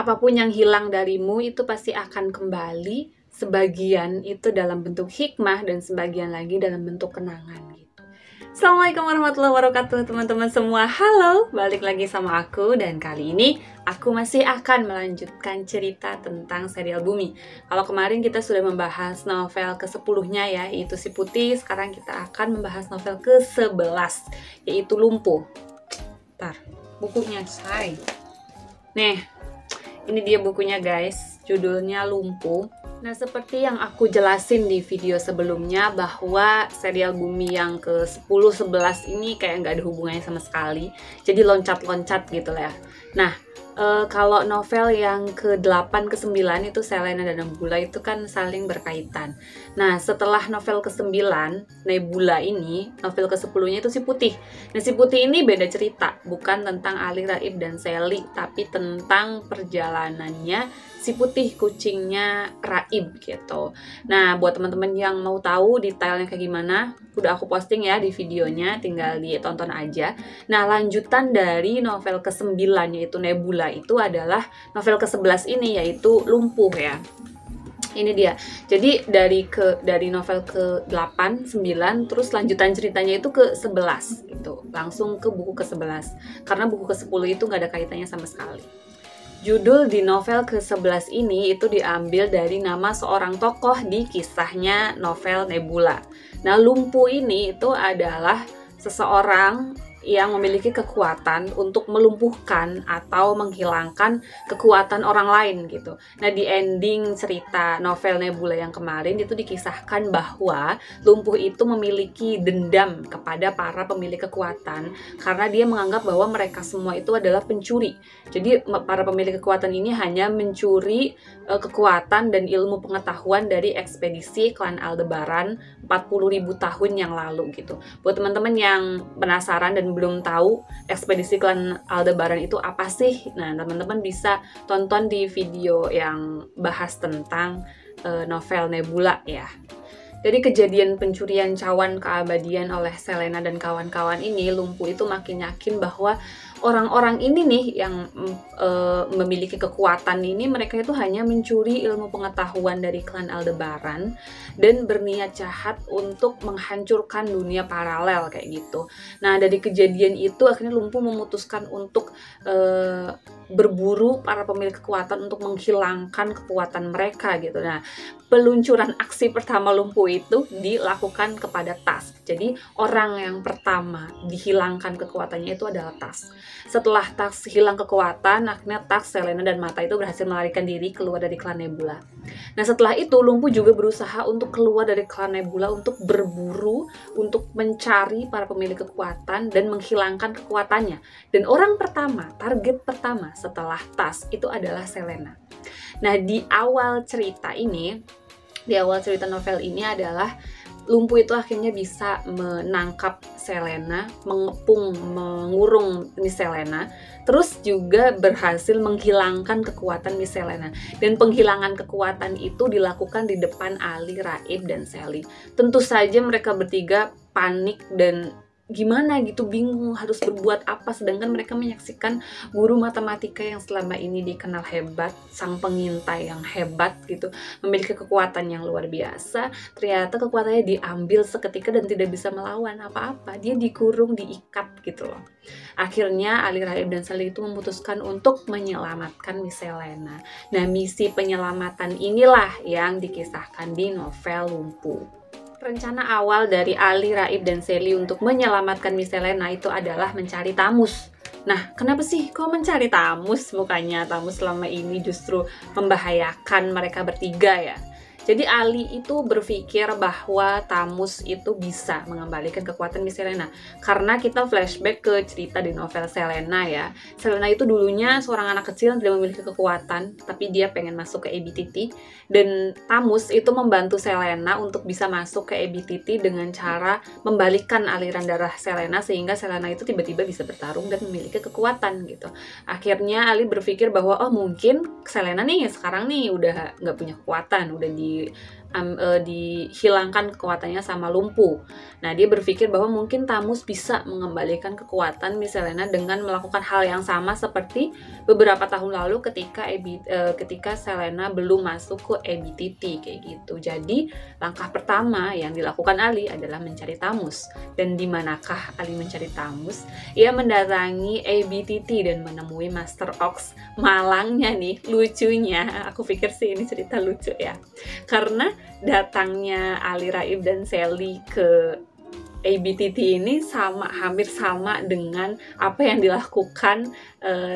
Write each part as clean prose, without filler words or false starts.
apapun yang hilang darimu itu pasti akan kembali, sebagian itu dalam bentuk hikmah dan sebagian lagi dalam bentuk kenangan gitu. Assalamualaikum warahmatullahi wabarakatuh teman-teman semua. Halo, balik lagi sama aku dan kali ini aku masih akan melanjutkan cerita tentang serial Bumi. Kalau kemarin kita sudah membahas novel ke-10-nya ya, yaitu Si Putih. Sekarang kita akan membahas novel ke-11, yaitu Lumpuh. Ntar, bukunya say. Nih, ini dia bukunya guys, judulnya Lumpuh. Nah, seperti yang aku jelasin di video sebelumnya bahwa serial Bumi yang ke-10, 11 ini kayak nggak ada hubungannya sama sekali. Jadi loncat-loncat gitu lah ya. Nah, kalau novel yang ke-8, ke-9 itu Selena dan Nebula itu kan saling berkaitan. Nah, setelah novel ke-9, Nebula ini, novel ke-10-nya itu Si Putih. Nah, Si Putih ini beda cerita, bukan tentang Ali, Raib, dan Sally, tapi tentang perjalanannya Si Putih, kucingnya Raib gitu. Nah, buat teman-teman yang mau tahu detailnya kayak gimana, udah aku posting ya di videonya, tinggal ditonton aja. Nah, lanjutan dari novel ke-9 yaitu Nebula itu adalah novel ke-11 ini yaitu Lumpuh ya. Ini dia. Jadi dari novel ke-8, 9, terus lanjutan ceritanya itu ke-11 gitu. Langsung ke buku ke-11. Karena buku ke-10 itu nggak ada kaitannya sama sekali. Judul di novel ke-11 ini itu diambil dari nama seorang tokoh di kisahnya novel Nebula. Nah, Lumpuh ini itu adalah seseorang yang memiliki kekuatan untuk melumpuhkan atau menghilangkan kekuatan orang lain gitu. Nah, di ending cerita novel Nebula yang kemarin itu dikisahkan bahwa Lumpuh itu memiliki dendam kepada para pemilik kekuatan karena dia menganggap bahwa mereka semua itu adalah pencuri. Jadi para pemilik kekuatan ini hanya mencuri kekuatan dan ilmu pengetahuan dari ekspedisi klan Aldebaran 40.000 tahun yang lalu gitu. Buat teman-teman yang penasaran dan belum tahu ekspedisi klan Aldebaran itu apa sih? Nah, teman-teman bisa tonton di video yang bahas tentang novel Nebula ya. Dari kejadian pencurian cawan keabadian oleh Selena dan kawan-kawan ini, Lumpuh itu makin yakin bahwa orang-orang ini nih yang memiliki kekuatan ini, mereka itu hanya mencuri ilmu pengetahuan dari klan Aldebaran dan berniat jahat untuk menghancurkan dunia paralel kayak gitu. Nah, dari kejadian itu akhirnya Lumpuh memutuskan untuk berburu para pemilik kekuatan untuk menghilangkan kekuatan mereka gitu. Nah, peluncuran aksi pertama Lumpuh itu dilakukan kepada Tas. Jadi orang yang pertama dihilangkan kekuatannya itu adalah Tas. Setelah Tas hilang kekuatan, akhirnya Tas, Selena, dan Mata itu berhasil melarikan diri keluar dari klan Nebula. Nah, setelah itu Lumpuh juga berusaha untuk keluar dari klan Nebula untuk berburu, untuk mencari para pemilik kekuatan dan menghilangkan kekuatannya. Dan orang pertama, target pertama setelah Tas itu adalah Selena. Nah, di awal cerita novel ini adalah Lumpuh itu akhirnya bisa menangkap Selena, mengepung, mengurung Miss Selena, terus juga berhasil menghilangkan kekuatan Miss Selena. Dan penghilangan kekuatan itu dilakukan di depan Ali, Raib, dan Sally. Tentu saja mereka bertiga panik dan gimana gitu, bingung harus berbuat apa, sedangkan mereka menyaksikan guru matematika yang selama ini dikenal hebat, sang pengintai yang hebat gitu, memiliki kekuatan yang luar biasa, ternyata kekuatannya diambil seketika dan tidak bisa melawan apa-apa, dia dikurung, diikat gitu loh. Akhirnya Ali, Raib, dan Sally itu memutuskan untuk menyelamatkan Miss Selena. Nah, misi penyelamatan inilah yang dikisahkan di novel Lumpuh. Rencana awal dari Ali, Raib, dan Sally untuk menyelamatkan Miss Selena itu adalah mencari Tamus. Nah, kenapa sih kok mencari Tamus? Bukannya Tamus selama ini justru membahayakan mereka bertiga ya? Jadi Ali itu berpikir bahwa Tamus itu bisa mengembalikan kekuatan Miss Selena. Karena kita flashback ke cerita di novel Selena ya. Selena itu dulunya seorang anak kecil yang tidak memiliki kekuatan, tapi dia pengen masuk ke ABTT. Dan Tamus itu membantu Selena untuk bisa masuk ke ABTT dengan cara membalikan aliran darah Selena sehingga Selena itu tiba-tiba bisa bertarung dan memiliki kekuatan gitu. Akhirnya Ali berpikir bahwa oh mungkin Selena nih sekarang nih udah nggak punya kekuatan, udah dihilangkan kekuatannya sama Lumpu. Nah, dia berpikir bahwa mungkin Thamus bisa mengembalikan kekuatan Miss Selena dengan melakukan hal yang sama seperti beberapa tahun lalu ketika Selena belum masuk ke ABTT kayak gitu. Jadi, langkah pertama yang dilakukan Ali adalah mencari Thamus. Dan di manakah Ali mencari Thamus? Ia mendatangi ABTT dan menemui Master Ox. Malangnya nih, lucunya, aku pikir sih ini cerita lucu ya. Karena datangnya Ali Raib dan Sally ke ABTT ini hampir sama dengan apa yang dilakukan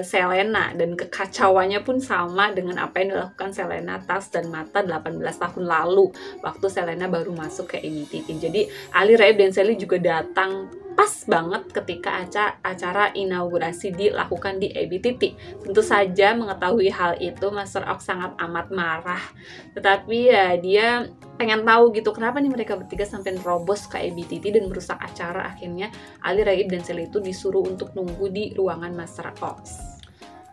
Selena, dan kekacauannya pun sama dengan apa yang dilakukan Selena tas dan mata 18 tahun lalu waktu Selena baru masuk ke ABTT. Jadi Ali Raib dan Sally juga datang pas banget ketika acara inaugurasi dilakukan di ABTT. Tentu saja mengetahui hal itu Master Ox sangat amat marah, tetapi ya dia pengen tahu gitu kenapa nih mereka bertiga sampai nerobos ke ABTT dan merusak acara. Akhirnya Ali Raib dan Sally itu disuruh untuk nunggu di ruangan Master Ox.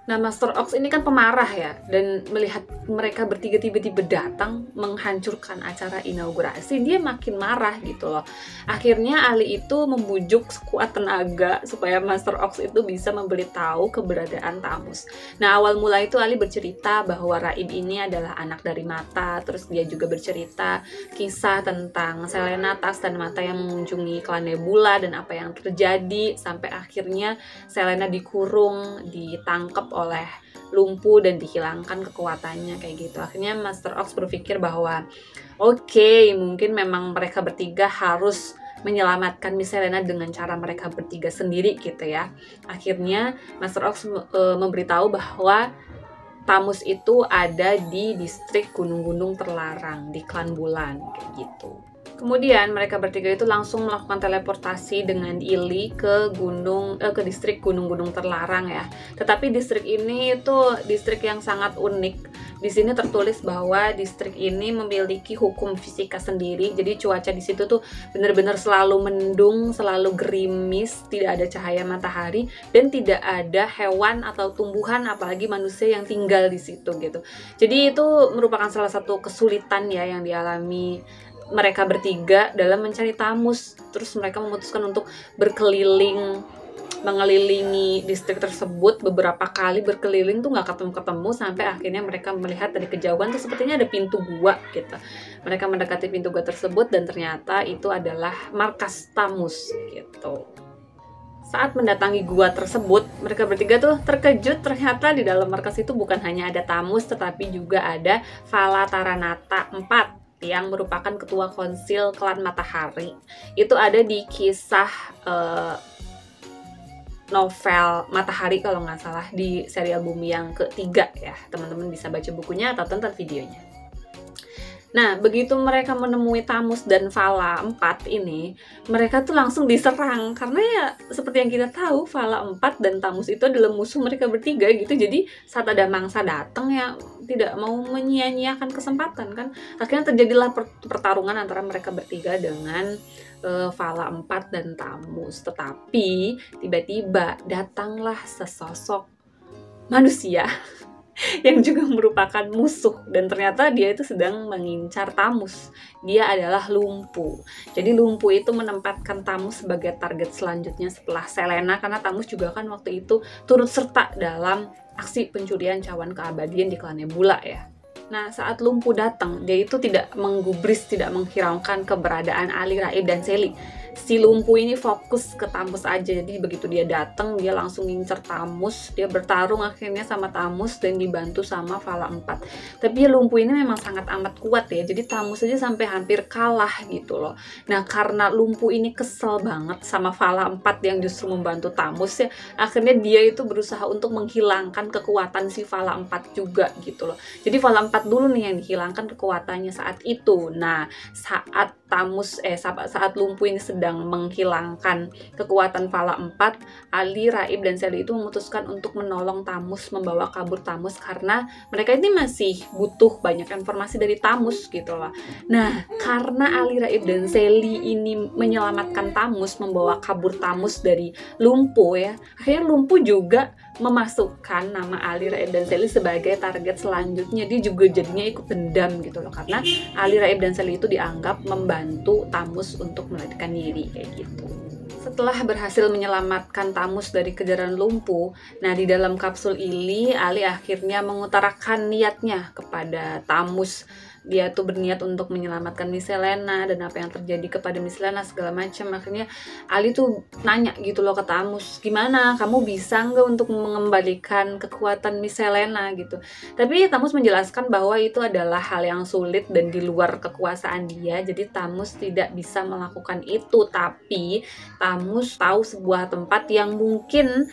Nah, Master Ox ini kan pemarah ya, dan melihat mereka bertiga tiba-tiba datang menghancurkan acara inaugurasi, dia makin marah gitu loh. Akhirnya Ali itu membujuk sekuat tenaga supaya Master Ox itu bisa memberitahu keberadaan Thamus. Nah, awal mula itu Ali bercerita bahwa Raib ini adalah anak dari Mata, terus dia juga bercerita kisah tentang Selena, Tas, dan Mata yang mengunjungi klan Nebula dan apa yang terjadi sampai akhirnya Selena dikurung, ditangkap oleh Lumpu dan dihilangkan kekuatannya kayak gitu. Akhirnya Master Ox berpikir bahwa oke, mungkin memang mereka bertiga harus menyelamatkan Miss Selena dengan cara mereka bertiga sendiri gitu ya. Akhirnya Master Ox memberitahu bahwa Thamus itu ada di distrik gunung-gunung terlarang di klan Bulan kayak gitu. Kemudian mereka bertiga itu langsung melakukan teleportasi dengan Ili ke distrik gunung-gunung terlarang ya. Tetapi distrik ini itu distrik yang sangat unik. Di sini tertulis bahwa distrik ini memiliki hukum fisika sendiri. Jadi cuaca di situ tuh benar-benar selalu mendung, selalu gerimis, tidak ada cahaya matahari dan tidak ada hewan atau tumbuhan apalagi manusia yang tinggal di situ gitu. Jadi itu merupakan salah satu kesulitan ya yang dialami mereka bertiga dalam mencari Thamus. Terus mereka memutuskan untuk mengelilingi distrik tersebut beberapa kali, berkeliling tuh nggak ketemu-ketemu sampai akhirnya mereka melihat dari kejauhan tuh sepertinya ada pintu gua gitu. Mereka mendekati pintu gua tersebut dan ternyata itu adalah markas Thamus gitu. Saat mendatangi gua tersebut, mereka bertiga tuh terkejut ternyata di dalam markas itu bukan hanya ada Thamus tetapi juga ada Vala Taranata 4 yang merupakan ketua konsil klan Matahari. Itu ada di kisah novel Matahari kalau nggak salah di serial Bumi yang ketiga ya. Teman-teman bisa baca bukunya atau tonton videonya. Nah, begitu mereka menemui Thamus dan Vala 4 ini, mereka tuh langsung diserang. Karena ya, seperti yang kita tahu, Vala 4 dan Thamus itu adalah musuh mereka bertiga gitu. Jadi, saat ada mangsa datang ya, tidak mau menyia-nyiakan kesempatan kan. Akhirnya terjadilah pertarungan antara mereka bertiga dengan Vala 4 dan Thamus. Tetapi, tiba-tiba datanglah sesosok manusia yang juga merupakan musuh, dan ternyata dia itu sedang mengincar Thamus. Dia adalah Lumpu. Jadi Lumpu itu menempatkan Thamus sebagai target selanjutnya setelah Selena, karena Thamus juga kan waktu itu turut serta dalam aksi pencurian cawan keabadian di klan Nebula ya. Nah, saat Lumpu datang, dia itu tidak menggubris, tidak menghiraukan keberadaan Ali, Raib, dan Sally. Si Lumpu ini fokus ke Thamus aja. Jadi begitu dia datang, dia langsung ngincer Thamus. Dia bertarung akhirnya sama Thamus dan dibantu sama Vala 4. Tapi Lumpu ini memang sangat amat kuat ya. Jadi Thamus aja sampai hampir kalah gitu loh. Nah, karena Lumpu ini kesel banget sama Vala 4 yang justru membantu Thamus ya, akhirnya dia itu berusaha untuk menghilangkan kekuatan si Vala 4 juga gitu loh. Jadi Vala 4 dulu nih yang dihilangkan kekuatannya saat itu. Nah, saat Lumpu ini sedang menghilangkan kekuatan Vala 4, Ali, Raib, dan Sally itu memutuskan untuk menolong Thamus, membawa kabur Thamus karena mereka ini masih butuh banyak informasi dari Thamus gitu loh. Nah, karena Ali, Raib, dan Sally ini menyelamatkan Thamus, membawa kabur Thamus dari Lumpu ya, akhirnya Lumpu juga memasukkan nama Ali, Raib, dan Sally sebagai target selanjutnya. Dia juga jadinya ikut dendam gitu loh, karena Ali, Raib, dan Sally itu dianggap membantu Tamus untuk melarikan diri kayak gitu. Setelah berhasil menyelamatkan Tamus dari kejaran lumpuh, nah di dalam kapsul Ili, Ali akhirnya mengutarakan niatnya kepada Tamus. Dia tuh berniat untuk menyelamatkan Miss Selena dan apa yang terjadi kepada Miss Selena segala macam. Akhirnya Ali tuh nanya gitu loh ke Tamus, gimana kamu bisa nggak untuk mengembalikan kekuatan Miss Selena gitu. Tapi Tamus menjelaskan bahwa itu adalah hal yang sulit dan di luar kekuasaan dia, jadi Tamus tidak bisa melakukan itu. Tapi Tamus tahu sebuah tempat yang mungkin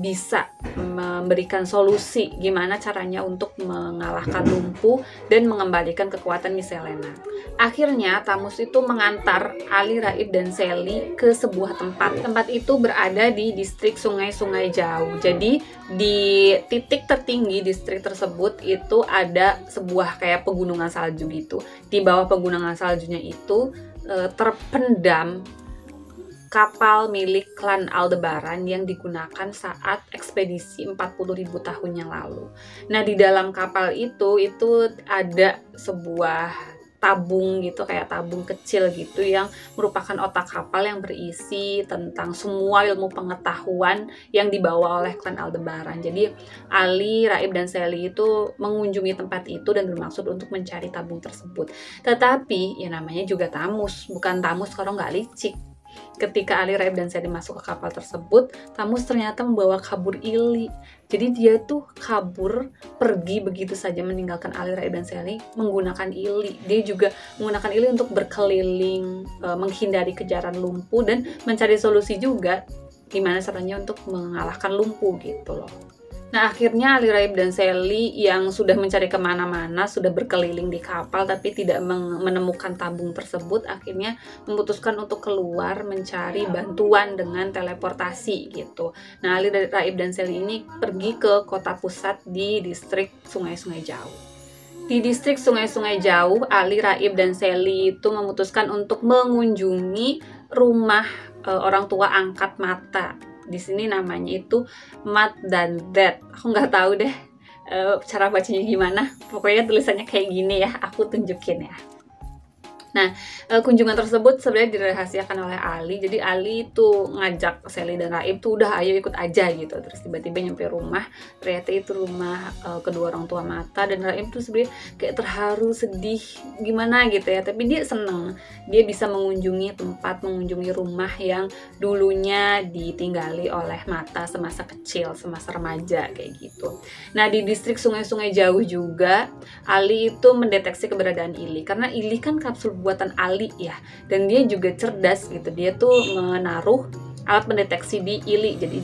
bisa memberikan solusi gimana caranya untuk mengalahkan lumpuh dan mengembalikan kekuatan Miss Selena. Akhirnya Tamus itu mengantar Ali, Raib, dan Sally ke sebuah tempat. Tempat itu berada di distrik Sungai-Sungai Jauh. Jadi di titik tertinggi distrik tersebut itu ada sebuah kayak pegunungan salju gitu. Di bawah pegunungan saljunya itu terpendam kapal milik klan Aldebaran yang digunakan saat ekspedisi 40.000 tahun yang lalu. Nah, di dalam kapal itu ada sebuah tabung gitu, kayak tabung kecil gitu yang merupakan otak kapal yang berisi tentang semua ilmu pengetahuan yang dibawa oleh klan Aldebaran. Jadi Ali, Raib, dan Sally itu mengunjungi tempat itu dan bermaksud untuk mencari tabung tersebut. Tetapi ya namanya juga Tamus, bukan Tamus kalau nggak licik. Ketika Ali, Raib, dan Sally masuk ke kapal tersebut, Tamus ternyata membawa kabur Ili. Jadi dia tuh kabur, pergi begitu saja meninggalkan Ali, Raib, dan Sally menggunakan Ili. Dia juga menggunakan Ili untuk berkeliling, menghindari kejaran lumpuh dan mencari solusi juga gimana caranya untuk mengalahkan lumpuh gitu loh. Nah, akhirnya Ali, Raib, dan Sally yang sudah mencari kemana-mana, sudah berkeliling di kapal tapi tidak menemukan tabung tersebut, akhirnya memutuskan untuk keluar mencari bantuan dengan teleportasi gitu. Nah, Ali, Raib, dan Sally ini pergi ke kota pusat di distrik Sungai-Sungai Jauh. Di distrik Sungai-Sungai Jauh, Ali, Raib, dan Sally itu memutuskan untuk mengunjungi rumah orang tua angkat Mata. Di sini namanya itu Mat dan Dad. Aku nggak tahu deh cara bacanya gimana. Pokoknya tulisannya kayak gini ya. Aku tunjukin ya. Nah, kunjungan tersebut sebenarnya dirahasiakan oleh Ali. Jadi Ali itu ngajak Sally dan Raib tuh udah ayo ikut aja gitu. Terus tiba-tiba nyampe rumah, ternyata itu rumah kedua orang tua Mata, dan Raib tuh sebenarnya kayak terharu, sedih, gimana gitu ya. Tapi dia seneng, dia bisa mengunjungi rumah yang dulunya ditinggali oleh Mata semasa kecil, semasa remaja kayak gitu. Nah, di distrik Sungai-Sungai Jauh juga Ali itu mendeteksi keberadaan Ili, karena Ili kan kapsul buatan Ali ya, dan dia juga cerdas gitu. Dia tuh menaruh alat pendeteksi di Ili, jadi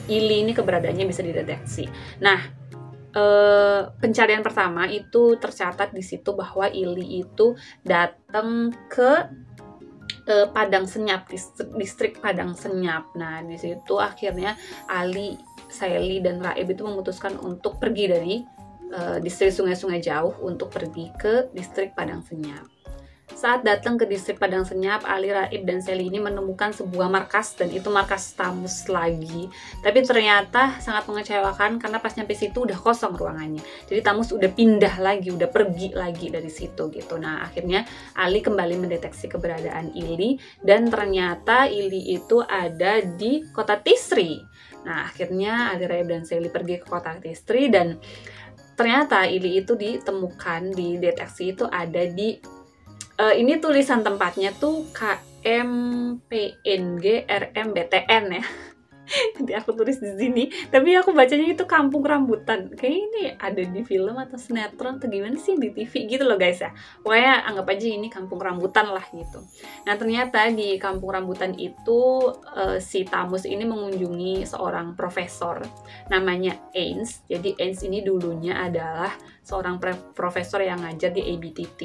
Ili ini keberadaannya bisa dideteksi. Nah, pencarian pertama itu tercatat di situ bahwa Ili itu datang ke Padang Senyap, distrik Padang Senyap. Nah, di situ akhirnya Ali, Sally, dan Raib itu memutuskan untuk pergi dari distrik Sungai-Sungai Jauh untuk pergi ke distrik Padang Senyap. Saat datang ke distrik Padang Senyap, Ali, Raib, dan Sally ini menemukan sebuah markas, dan itu markas Tamus lagi. Tapi ternyata sangat mengecewakan karena pas nyampe situ udah kosong ruangannya. Jadi Tamus udah pindah lagi, udah pergi lagi dari situ gitu. Nah, akhirnya Ali kembali mendeteksi keberadaan Ili, dan ternyata Ili itu ada di kota Tisri. Nah, akhirnya Ali, Raib, dan Sally pergi ke kota Tisri, dan ternyata Ili itu ditemukan, dideteksi itu ada di ini tulisan tempatnya tuh KMPNG RMBTN ya. Nanti aku tulis di sini, tapi aku bacanya itu Kampung Rambutan. Kayak ini ada di film atau sinetron atau gimana sih, di TV gitu loh guys ya. Pokoknya anggap aja ini Kampung Rambutan lah gitu. Nah, ternyata di Kampung Rambutan itu si Tamus ini mengunjungi seorang profesor namanya Ains. Jadi Ains ini dulunya adalah seorang profesor yang ngajar di ABTT.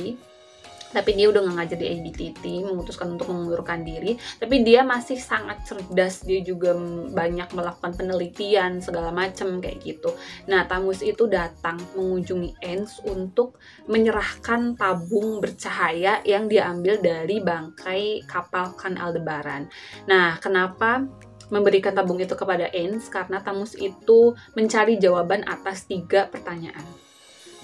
Tapi dia udah nggak ngajar di ABTT, memutuskan untuk mengundurkan diri. Tapi dia masih sangat cerdas, dia juga banyak melakukan penelitian segala macam kayak gitu. Nah, Tamus itu datang mengunjungi Ains untuk menyerahkan tabung bercahaya yang diambil dari bangkai kapal klan Aldebaran. Nah, kenapa memberikan tabung itu kepada Ains karena Tamus itu mencari jawaban atas 3 pertanyaan.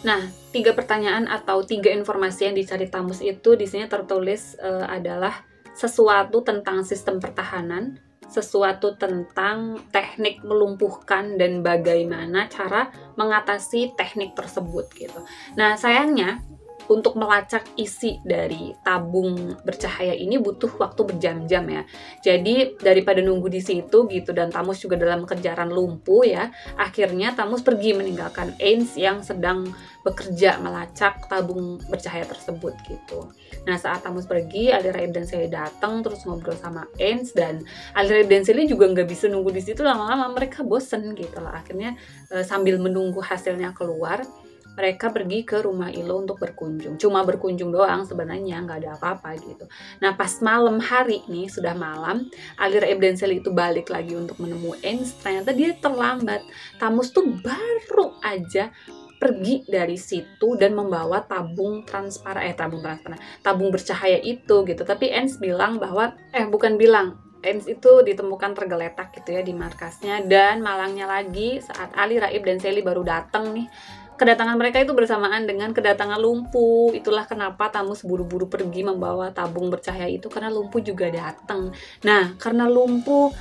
Nah, 3 pertanyaan atau 3 informasi yang dicari Tamus itu di sini tertulis adalah sesuatu tentang sistem pertahanan, sesuatu tentang teknik melumpuhkan dan bagaimana cara mengatasi teknik tersebut gitu. Nah, sayangnya untuk melacak isi dari tabung bercahaya ini butuh waktu berjam-jam ya. Jadi daripada nunggu di situ gitu dan Tamus juga dalam kejaran lumpuh ya, akhirnya Tamus pergi meninggalkan Ains yang sedang bekerja melacak tabung bercahaya tersebut gitu. Nah, saat Tamus pergi, Ali Raib dan Sally datang terus ngobrol sama Ains, dan Ali Raib dan Sally juga nggak bisa nunggu di situ lama-lama, mereka bosen gitu lah. Akhirnya sambil menunggu hasilnya keluar, mereka pergi ke rumah Ilo untuk berkunjung. Cuma berkunjung doang, sebenarnya nggak ada apa-apa gitu. Nah, pas malam hari nih, sudah malam, Ali Raib dan Sally itu balik lagi untuk menemui Ains. Ternyata dia terlambat. Tamus tuh baru aja pergi dari situ dan membawa tabung bercahaya itu gitu. Tapi Ains bilang bahwa Ains itu ditemukan tergeletak gitu ya di markasnya. Dan malangnya lagi, saat Ali Raib dan Sally baru datang nih, kedatangan mereka itu bersamaan dengan kedatangan Lumpuh. Itulah kenapa Tamus buru-buru pergi membawa tabung bercahaya itu, karena Lumpuh juga datang. Nah, karena Lumpuh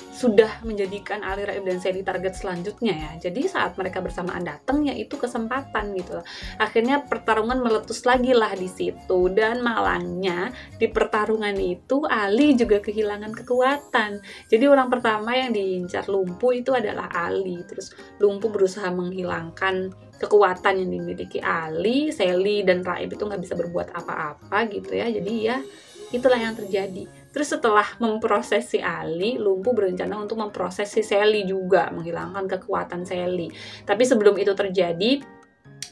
sudah menjadikan Ali Raib dan Sally target selanjutnya ya. Jadi saat mereka bersamaan datang ya itu kesempatan gitu. Akhirnya pertarungan meletus lagi lah di situ, dan malangnya di pertarungan itu Ali juga kehilangan kekuatan. Jadi orang pertama yang diincar Lumpuh itu adalah Ali. Terus Lumpuh berusaha menghilangkan kekuatan yang dimiliki Ali, Sally dan Raib itu nggak bisa berbuat apa-apa gitu ya. Jadi ya itulah yang terjadi. Terus setelah memproses si Ali, Lumpuh berencana untuk memproses si Sally juga, menghilangkan kekuatan Sally. Tapi sebelum itu terjadi,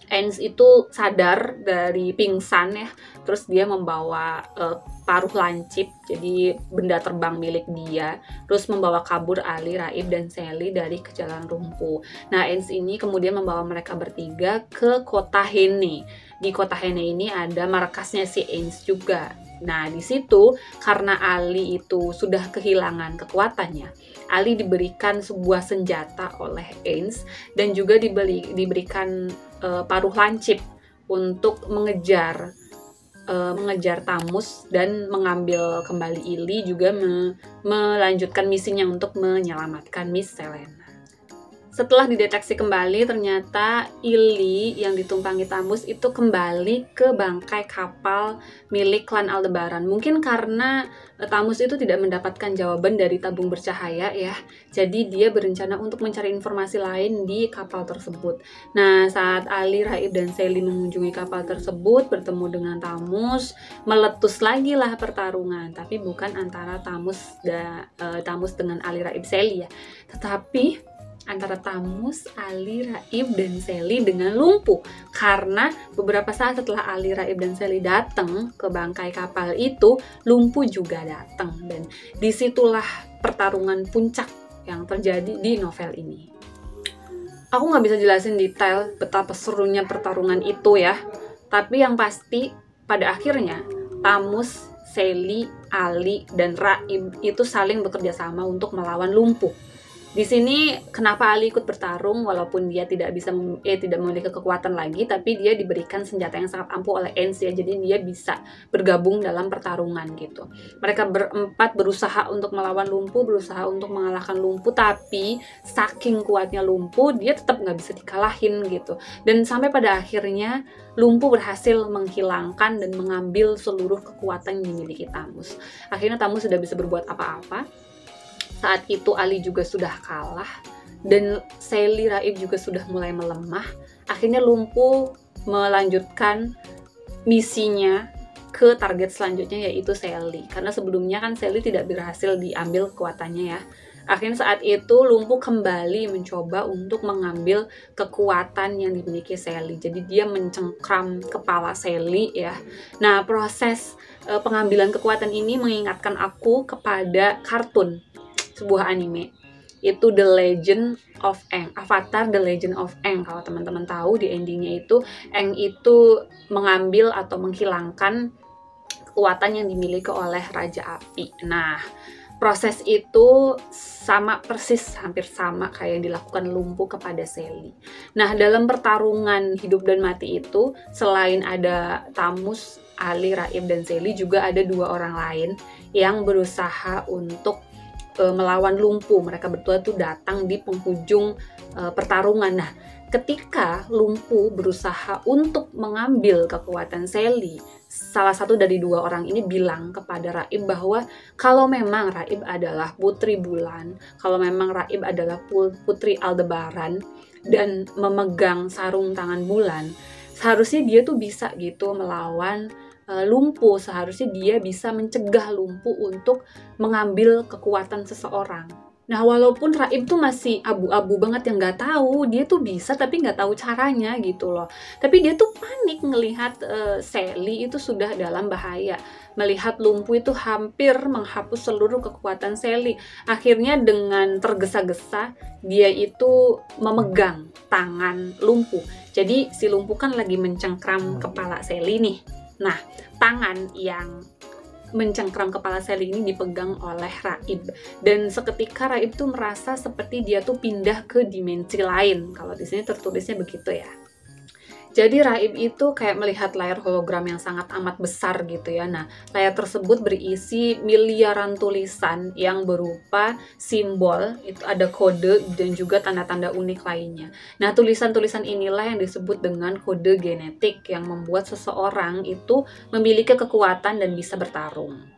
Ains itu sadar dari pingsan ya, terus dia membawa paruh lancip, jadi benda terbang milik dia, terus membawa kabur Ali, Raib, dan Sally dari kejaran Lumpuh. Nah, Ains ini kemudian membawa mereka bertiga ke kota Hene. Di kota Hene ini ada markasnya si Ains juga. Nah, di situ karena Ali itu sudah kehilangan kekuatannya, Ali diberikan sebuah senjata oleh Ains dan juga diberikan paruh lancip untuk mengejar Tamus dan mengambil kembali Ili, juga melanjutkan misinya untuk menyelamatkan Miss Selena. Setelah dideteksi kembali, ternyata Ili yang ditumpangi Tamus itu kembali ke bangkai kapal milik klan Aldebaran. Mungkin karena Tamus itu tidak mendapatkan jawaban dari tabung bercahaya ya. Jadi dia berencana untuk mencari informasi lain di kapal tersebut. Nah, saat Ali, Raib, dan Sally mengunjungi kapal tersebut, bertemu dengan Tamus, meletus lagi lah pertarungan. Tapi bukan antara Tamus dengan Ali, Raib, Sally ya. Tetapi antara Tamus, Ali, Raib, dan Sally dengan Lumpuh. Karena beberapa saat setelah Ali, Raib, dan Sally datang ke bangkai kapal itu, Lumpuh juga datang. Dan disitulah pertarungan puncak yang terjadi di novel ini. Aku nggak bisa jelasin detail betapa serunya pertarungan itu ya. Tapi yang pasti pada akhirnya Tamus, Sally, Ali, dan Raib itu saling bekerja sama untuk melawan Lumpuh. Di sini kenapa Ali ikut bertarung walaupun dia tidak memiliki kekuatan lagi, tapi dia diberikan senjata yang sangat ampuh oleh Ains ya, jadi dia bisa bergabung dalam pertarungan gitu. Mereka berempat berusaha untuk melawan Lumpuh, berusaha untuk mengalahkan Lumpuh, tapi saking kuatnya Lumpuh dia tetap nggak bisa dikalahin gitu. Dan sampai pada akhirnya Lumpuh berhasil menghilangkan dan mengambil seluruh kekuatan yang dimiliki Tamus. Akhirnya Tamus sudah bisa berbuat apa-apa. Saat itu Ali juga sudah kalah dan Sally, Raib juga sudah mulai melemah. Akhirnya Lumpuh melanjutkan misinya ke target selanjutnya, yaitu Sally. Karena sebelumnya kan Sally tidak berhasil diambil kekuatannya ya. Akhirnya saat itu Lumpuh kembali mencoba untuk mengambil kekuatan yang dimiliki Sally. Jadi dia mencengkram kepala Sally ya. Nah, proses pengambilan kekuatan ini mengingatkan aku kepada kartun, sebuah anime, itu The Legend of Aang, Avatar The Legend of Aang. Kalau teman-teman tahu, di endingnya itu Aang itu mengambil atau menghilangkan kekuatan yang dimiliki oleh Raja Api. Nah, proses itu sama persis, hampir sama kayak yang dilakukan Lumpu kepada Sally. Nah, dalam pertarungan hidup dan mati itu, selain ada Tamus, Ali, Raib, dan Sally, juga ada 2 orang lain yang berusaha untuk melawan Lumpu. Mereka berdua tuh datang di penghujung pertarungan. Nah, ketika Lumpu berusaha untuk mengambil kekuatan Sally, salah satu dari 2 orang ini bilang kepada Raib bahwa kalau memang Raib adalah putri bulan, kalau memang Raib adalah putri Aldebaran dan memegang sarung tangan bulan, seharusnya dia tuh bisa gitu melawan Lumpu. Seharusnya dia bisa mencegah Lumpu untuk mengambil kekuatan seseorang. Nah, walaupun Raib tuh masih abu-abu banget, yang nggak tahu, dia tuh bisa tapi nggak tahu caranya gitu loh. Tapi dia tuh panik ngelihat Sally itu sudah dalam bahaya, melihat Lumpu itu hampir menghapus seluruh kekuatan Sally. Akhirnya dengan tergesa-gesa dia itu memegang tangan Lumpu. Jadi si Lumpu kan lagi mencengkram kepala Sally nih. Nah, tangan yang mencengkram kepala Sally ini dipegang oleh Raib, dan seketika Raib tuh merasa seperti dia tuh pindah ke dimensi lain. Kalau di sini tertulisnya begitu ya. Jadi Raib itu kayak melihat layar hologram yang sangat amat besar gitu ya. Nah, layar tersebut berisi miliaran tulisan yang berupa simbol, itu ada kode dan juga tanda-tanda unik lainnya. Nah, tulisan-tulisan inilah yang disebut dengan kode genetik yang membuat seseorang itu memiliki kekuatan dan bisa bertarung.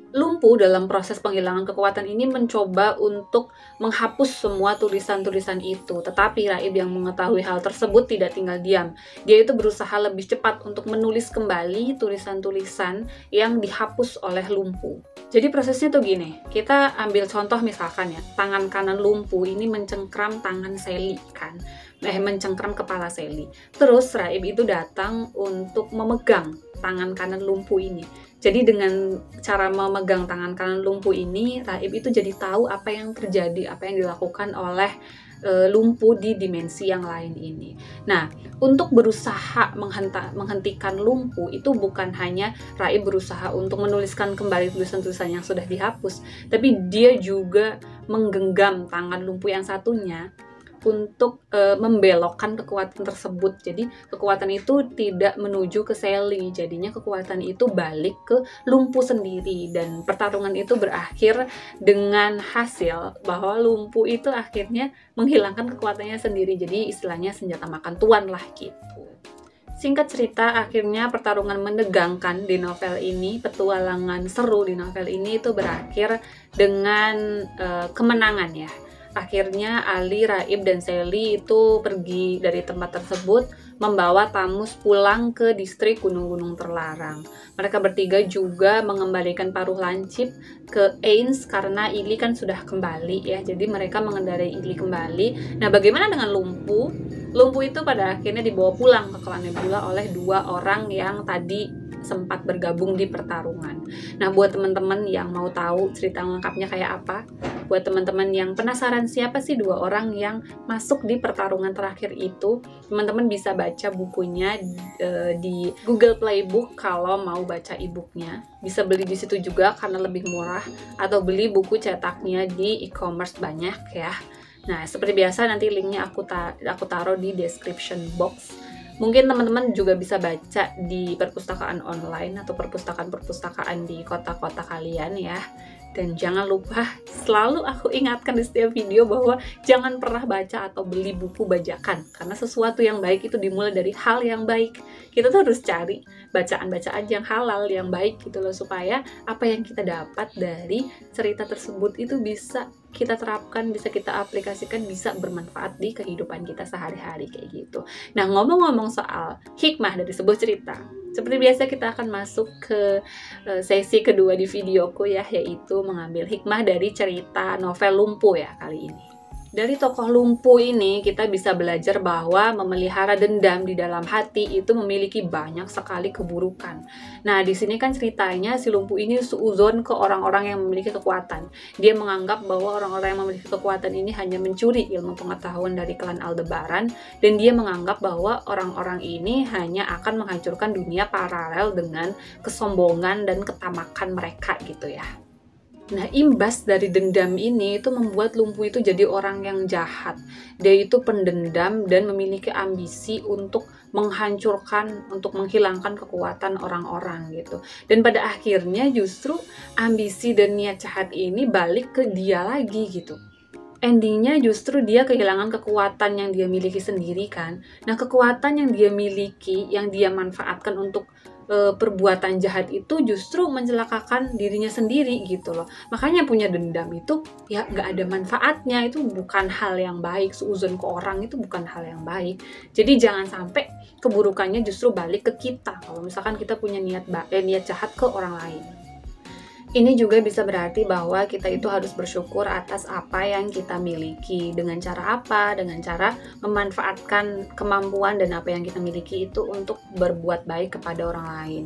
Lumpu dalam proses penghilangan kekuatan ini mencoba untuk menghapus semua tulisan-tulisan itu, tetapi Raib yang mengetahui hal tersebut tidak tinggal diam. Dia itu berusaha lebih cepat untuk menulis kembali tulisan-tulisan yang dihapus oleh Lumpu. Jadi prosesnya tuh gini, kita ambil contoh misalkan ya, tangan kanan Lumpu ini mencengkram tangan Sally kan, mencengkram kepala Sally. Terus Raib itu datang untuk memegang tangan kanan Lumpu ini. Jadi dengan cara memegang tangan kanan Lumpu ini, Raib itu jadi tahu apa yang terjadi, apa yang dilakukan oleh Lumpu di dimensi yang lain ini. Nah, untuk berusaha menghentikan Lumpu itu bukan hanya Raib berusaha untuk menuliskan kembali tulisan-tulisan yang sudah dihapus, tapi dia juga menggenggam tangan Lumpu yang satunya untuk membelokkan kekuatan tersebut. Jadi kekuatan itu tidak menuju ke Sally, jadinya kekuatan itu balik ke Lumpu sendiri, dan pertarungan itu berakhir dengan hasil bahwa Lumpu itu akhirnya menghilangkan kekuatannya sendiri. Jadi istilahnya senjata makan tuan lah gitu. Singkat cerita, akhirnya pertarungan menegangkan di novel ini, petualangan seru di novel ini itu berakhir dengan kemenangan ya. Akhirnya Ali, Raib, dan Sally itu pergi dari tempat tersebut membawa Tamus pulang ke distrik gunung-gunung terlarang. Mereka bertiga juga mengembalikan paruh lancip ke Ains karena Ili kan sudah kembali ya. Jadi mereka mengendarai Ili kembali. Nah, bagaimana dengan Lumpu? Lumpu itu pada akhirnya dibawa pulang ke klan Nebula oleh 2 orang yang tadi sempat bergabung di pertarungan. Nah, buat teman-teman yang mau tahu cerita lengkapnya kayak apa, buat teman-teman yang penasaran siapa sih 2 orang yang masuk di pertarungan terakhir itu, teman-teman bisa baca bukunya di Google Playbook kalau mau baca e-booknya. Bisa beli di situ juga karena lebih murah, atau beli buku cetaknya di e-commerce banyak ya. Nah, seperti biasa nanti linknya aku taruh di description box. Mungkin teman-teman juga bisa baca di perpustakaan online atau perpustakaan-perpustakaan di kota-kota kalian ya. Dan jangan lupa, selalu aku ingatkan di setiap video bahwa jangan pernah baca atau beli buku bajakan. Karena sesuatu yang baik itu dimulai dari hal yang baik. Kita tuh harus cari bacaan-bacaan yang halal, yang baik gitu loh. Supaya apa yang kita dapat dari cerita tersebut itu bisa kita terapkan, bisa kita aplikasikan, bisa bermanfaat di kehidupan kita sehari-hari kayak gitu. Nah, ngomong-ngomong soal hikmah dari sebuah cerita, seperti biasa kita akan masuk ke sesi kedua di videoku ya, yaitu mengambil hikmah dari cerita novel Lumpu ya kali ini. Dari tokoh Lumpu ini kita bisa belajar bahwa memelihara dendam di dalam hati itu memiliki banyak sekali keburukan. Nah, di sini kan ceritanya si Lumpu ini suuzon ke orang-orang yang memiliki kekuatan. Dia menganggap bahwa orang-orang yang memiliki kekuatan ini hanya mencuri ilmu pengetahuan dari klan Aldebaran, dan dia menganggap bahwa orang-orang ini hanya akan menghancurkan dunia paralel dengan kesombongan dan ketamakan mereka gitu ya. Nah, imbas dari dendam ini itu membuat Lumpuh itu jadi orang yang jahat. Dia itu pendendam dan memiliki ambisi untuk menghancurkan, untuk menghilangkan kekuatan orang-orang gitu. Dan pada akhirnya justru ambisi dan niat jahat ini balik ke dia lagi gitu. Endingnya justru dia kehilangan kekuatan yang dia miliki sendiri kan. Nah, kekuatan yang dia miliki, yang dia manfaatkan untuk perbuatan jahat itu justru mencelakakan dirinya sendiri gitu loh. Makanya punya dendam itu ya nggak ada manfaatnya, itu bukan hal yang baik. Suuzon ke orang itu bukan hal yang baik. Jadi jangan sampai keburukannya justru balik ke kita kalau misalkan kita punya niat jahat ke orang lain. Ini juga bisa berarti bahwa kita itu harus bersyukur atas apa yang kita miliki. Dengan cara apa? Dengan cara memanfaatkan kemampuan dan apa yang kita miliki itu untuk berbuat baik kepada orang lain.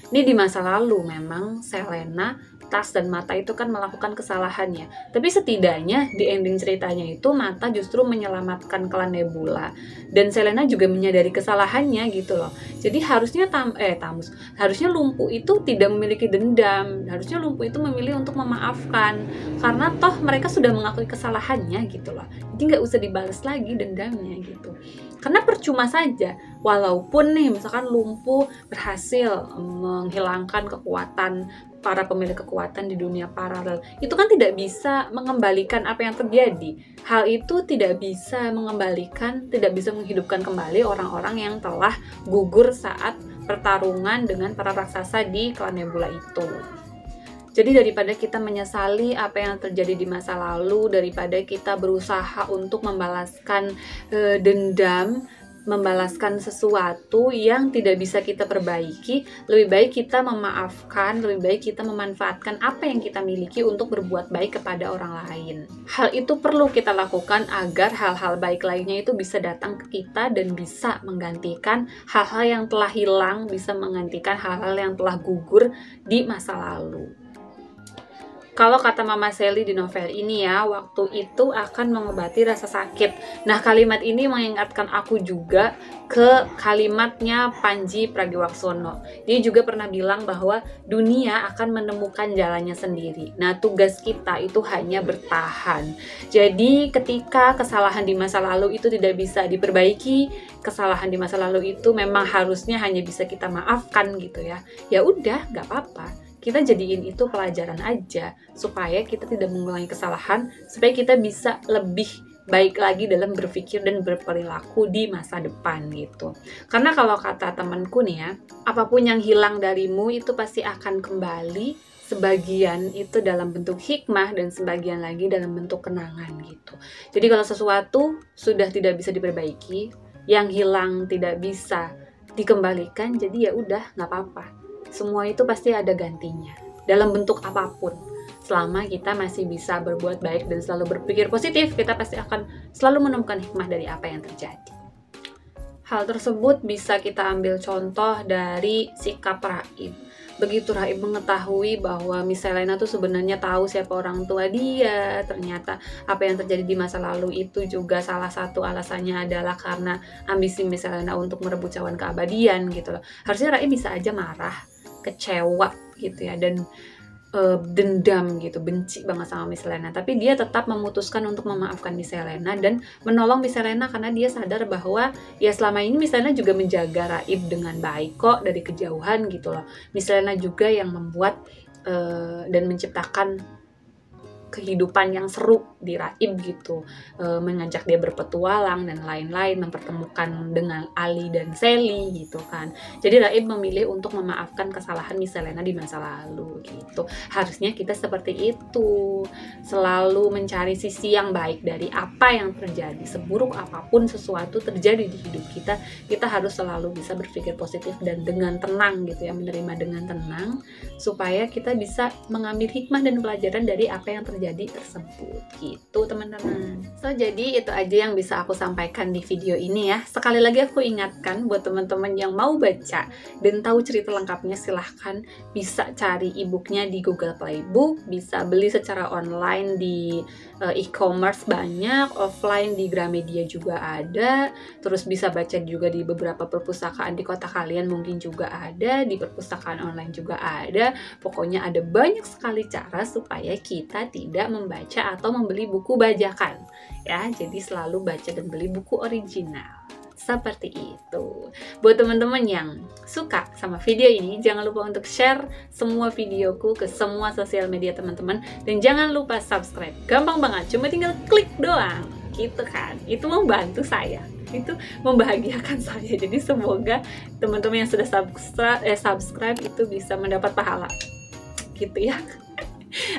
Ini di masa lalu memang Selena, Tas, dan Mata itu kan melakukan kesalahannya. Tapi setidaknya di ending ceritanya itu Mata justru menyelamatkan klan Nebula. Dan Selena juga menyadari kesalahannya gitu loh. Jadi harusnya harusnya Lumpuh itu tidak memiliki dendam. Harusnya Lumpuh itu memilih untuk memaafkan. Karena toh mereka sudah mengakui kesalahannya gitu loh. Jadi nggak usah dibalas lagi dendamnya gitu. Karena percuma saja, walaupun nih misalkan Lumpuh berhasil menghilangkan kekuatan para pemilik kekuatan di dunia paralel, itu kan tidak bisa mengembalikan apa yang terjadi. Hal itu tidak bisa tidak bisa menghidupkan kembali orang-orang yang telah gugur saat pertarungan dengan para raksasa di klan Nebula itu. Jadi daripada kita menyesali apa yang terjadi di masa lalu, daripada kita berusaha untuk membalaskan dendam, membalaskan sesuatu yang tidak bisa kita perbaiki, lebih baik kita memaafkan, lebih baik kita memanfaatkan apa yang kita miliki untuk berbuat baik kepada orang lain. Hal itu perlu kita lakukan agar hal-hal baik lainnya itu bisa datang ke kita dan bisa menggantikan hal-hal yang telah hilang, bisa menggantikan hal-hal yang telah gugur di masa lalu. Kalau kata Mama Sally di novel ini ya, waktu itu akan mengobati rasa sakit. Nah, kalimat ini mengingatkan aku juga ke kalimatnya Panji Pragiwaksono. Dia juga pernah bilang bahwa dunia akan menemukan jalannya sendiri. Nah, tugas kita itu hanya bertahan. Jadi, ketika kesalahan di masa lalu itu tidak bisa diperbaiki, kesalahan di masa lalu itu memang harusnya hanya bisa kita maafkan gitu ya. Ya udah, nggak apa-apa. Kita jadiin itu pelajaran aja supaya kita tidak mengulangi kesalahan, supaya kita bisa lebih baik lagi dalam berpikir dan berperilaku di masa depan gitu. Karena kalau kata temanku nih ya, apapun yang hilang darimu itu pasti akan kembali, sebagian itu dalam bentuk hikmah dan sebagian lagi dalam bentuk kenangan gitu. Jadi kalau sesuatu sudah tidak bisa diperbaiki, yang hilang tidak bisa dikembalikan, jadi ya udah nggak apa-apa. Semua itu pasti ada gantinya, dalam bentuk apapun. Selama kita masih bisa berbuat baik dan selalu berpikir positif, kita pasti akan selalu menemukan hikmah dari apa yang terjadi. Hal tersebut bisa kita ambil contoh dari sikap Raib. Begitu Raib mengetahui bahwa Miss Selena tuh sebenarnya tahu siapa orang tua dia, ternyata apa yang terjadi di masa lalu itu juga salah satu alasannya adalah karena ambisi Miss Selena untuk merebut cawan keabadian gitu loh. Harusnya Raib bisa aja marah, kecewa gitu ya, dan dendam gitu, benci banget sama Miss Selena, tapi dia tetap memutuskan untuk memaafkan Miss Selena dan menolong Miss Selena karena dia sadar bahwa ya selama ini Miss Selena juga menjaga Raib dengan baik kok dari kejauhan gitu loh. Miss Selena juga yang membuat dan menciptakan kehidupan yang seru di Raib gitu, mengajak dia berpetualang dan lain-lain, mempertemukan dengan Ali dan Sally gitu kan. Jadi Raib memilih untuk memaafkan kesalahan Miss Selena di masa lalu gitu. Harusnya kita seperti itu, selalu mencari sisi yang baik dari apa yang terjadi. Seburuk apapun sesuatu terjadi di hidup kita, kita harus selalu bisa berpikir positif dan dengan tenang gitu ya, menerima dengan tenang supaya kita bisa mengambil hikmah dan pelajaran dari apa yang terjadi terjadi tersebut gitu teman-teman. So jadi itu aja yang bisa aku sampaikan di video ini ya. Sekali lagi aku ingatkan buat teman-teman yang mau baca dan tahu cerita lengkapnya, silahkan bisa cari e-booknya di Google Play Book, bisa beli secara online di e-commerce banyak, offline di Gramedia juga ada, terus bisa baca juga di beberapa perpustakaan di kota kalian mungkin juga ada, di perpustakaan online juga ada. Pokoknya ada banyak sekali cara supaya kita tidak membaca atau membeli buku bajakan ya. Jadi selalu baca dan beli buku original. Seperti itu. Buat teman-teman yang suka sama video ini, jangan lupa untuk share semua videoku ke semua sosial media teman-teman, dan jangan lupa subscribe. Gampang banget, cuma tinggal klik doang gitu kan. Itu membantu saya, itu membahagiakan saya. Jadi semoga teman-teman yang sudah subscribe itu bisa mendapat pahala gitu ya.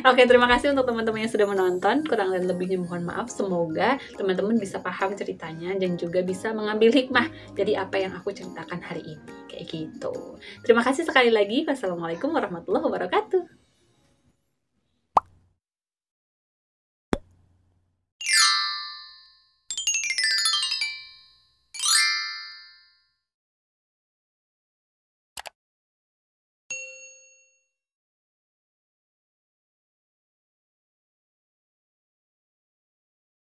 Oke, terima kasih untuk teman-teman yang sudah menonton. Kurang dan lebihnya mohon maaf. Semoga teman-teman bisa paham ceritanya dan juga bisa mengambil hikmah dari apa yang aku ceritakan hari ini. Kayak gitu. Terima kasih sekali lagi. Wassalamualaikum warahmatullahi wabarakatuh.